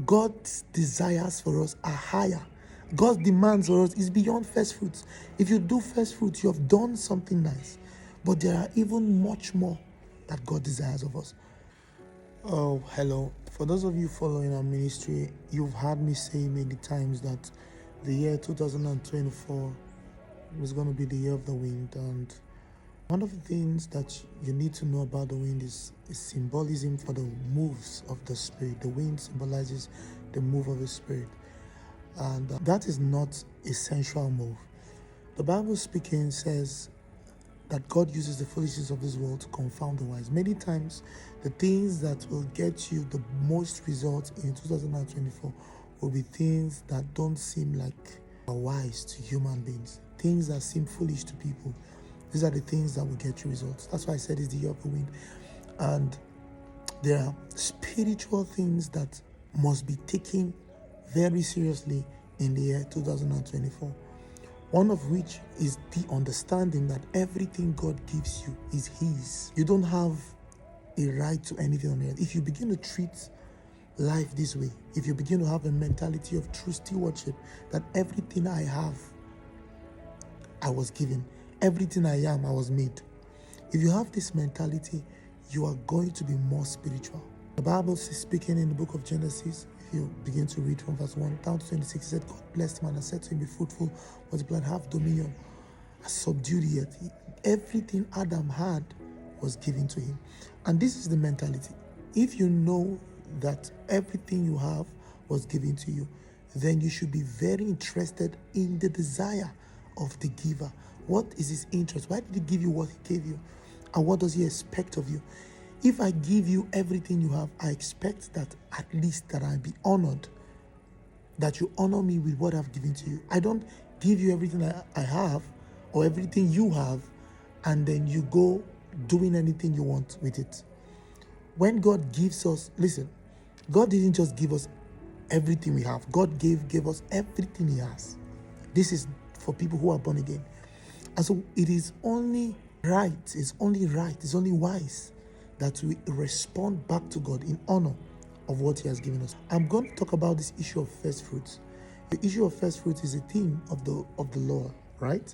God's desires for us are higher. God's demands for us is beyond first fruits. If you do first fruits, you have done something nice. But there are even much more that God desires of us. Oh, hello. For those of you following our ministry, you've heard me say many times that the year 2024 was going to be the year of the wind. And one of the things that you need to know about the wind is symbolism for the moves of the Spirit. The wind symbolizes the move of the Spirit. And that is not a sensual move. The Bible speaking says that God uses the foolishness of this world to confound the wise. Many times, the things that will get you the most results in 2024 will be things that don't seem like are wise to human beings. Things that seem foolish to people. These are the things that will get you results. That's why I said it's the year of the wind. And there are spiritual things that must be taken very seriously in the year 2024. One of which is the understanding that everything God gives you is His. You don't have a right to anything on earth. If you begin to treat life this way, if you begin to have a mentality of true stewardship, that everything I have, I was given. Everything I am, I was made. If you have this mentality, you are going to be more spiritual. The Bible is speaking in the book of Genesis. If you begin to read from verse 1 down to 26, it said, God blessed him and said to him, be fruitful, multiply, have dominion, subdue the earth. Everything Adam had was given to him. And this is the mentality. If you know that everything you have was given to you, then you should be very interested in the desire of the giver. What is his interest? Why did he give you what he gave you? And what does he expect of you? If I give you everything you have, I expect that at least that I be honored, that you honor me with what I've given to you. I don't give you everything I have or everything you have, and then you go doing anything you want with it. When God gives us, listen, God didn't just give us everything we have. God gave us everything He has. This is for people who are born again. And so it is only right, it's only wise that we respond back to God in honor of what He has given us. I'm going to talk about this issue of first fruits. The issue of first fruits is a theme of the law, right?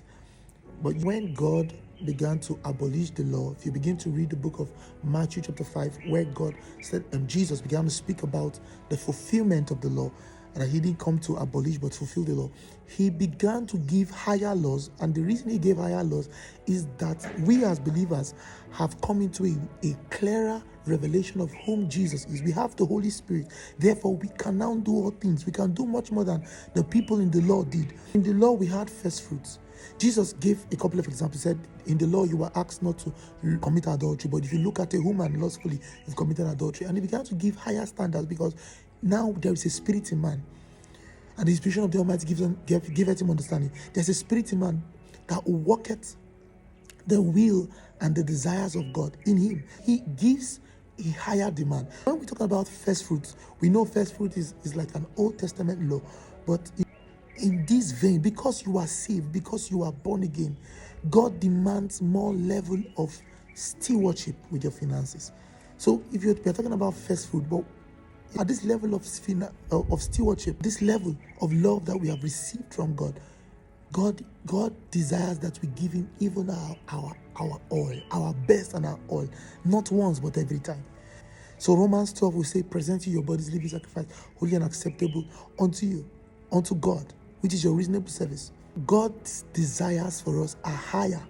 But when God began to abolish the law, if you begin to read the book of Matthew chapter 5, where God said, and Jesus began to speak about the fulfillment of the law, and that He didn't come to abolish but fulfill the law, He began to give higher laws. And the reason He gave higher laws is that we as believers have come into a clearer revelation of whom Jesus is. We have the Holy Spirit. Therefore, we can now do all things. We can do much more than the people in the law did. In the law, we had first fruits. Jesus gave a couple of examples. He said, in the law, you were asked not to commit adultery. But if you look at a woman lustfully, you've committed adultery. And He began to give higher standards because now there is a spirit in man. And the inspiration of the Almighty giveth him understanding. There's a spirit in man that worketh the will and the desires of God in him. He gives a higher demand. When we talk about first fruits, we know first fruit is like an Old Testament law. But in this vein, because you are saved, because you are born again, God demands more level of stewardship with your finances. So if we're talking about first fruit, but at this level of stewardship, this level of love that we have received from God, God desires that we give Him even our all, our best and our all, not once but every time. So Romans 12 will say, present you your bodies living sacrifice, holy and acceptable unto God, which is your reasonable service. God's desires for us are higher.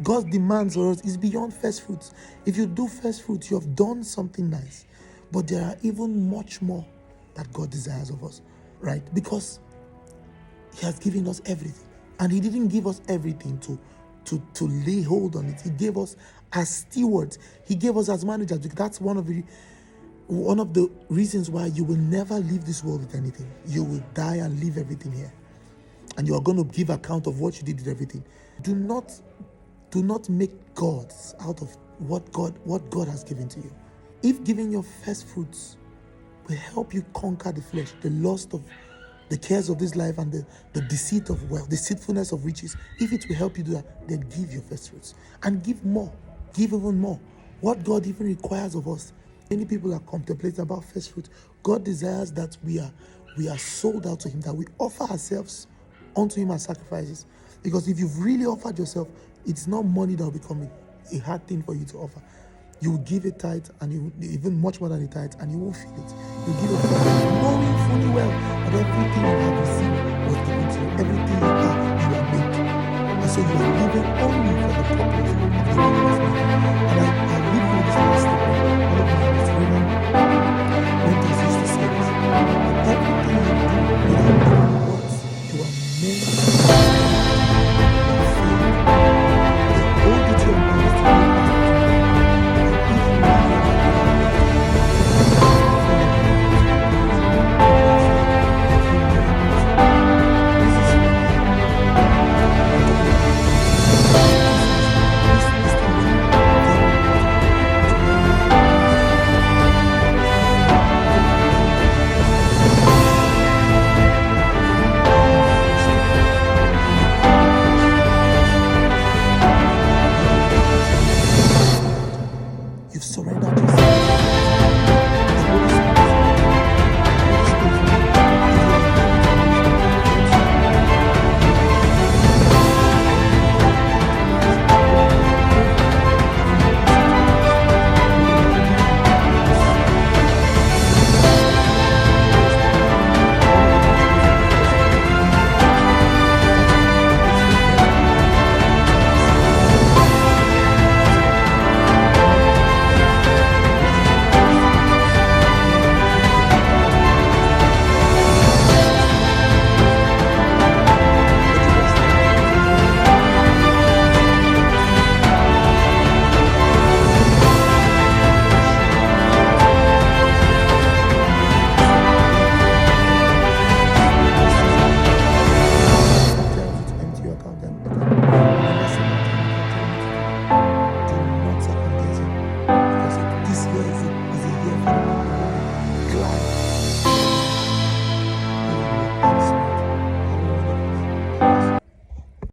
God's demands for us is beyond first fruits. If you do first fruits, you have done something nice. But there are even much more that God desires of us, right? Because He has given us everything. And He didn't give us everything to lay hold on it. He gave us as stewards. He gave us as managers. That's one of the reasons why you will never leave this world with anything. You will die and leave everything here. And you are going to give account of what you did with everything. Do not make gods out of what God has given to you. If giving your first fruits will help you conquer the flesh, the lust of the cares of this life, and the deceit of wealth, the deceitfulness of riches, if it will help you do that, then give your first fruits. And give more. Give even more. What God even requires of us. Many people are contemplating about first fruits. God desires that we are sold out to Him, that we offer ourselves unto Him as sacrifices. Because if you've really offered yourself, it's not money that will become a hard thing for you to offer. You will give a tithe, and you even much more than a tithe, and you won't feel it. You give a tithe, knowing fully well that everything you have received was given to you. Everything you are made. And so you are living only for the purpose of the one who has made you. And I leave you with this last statement. One of my favorite.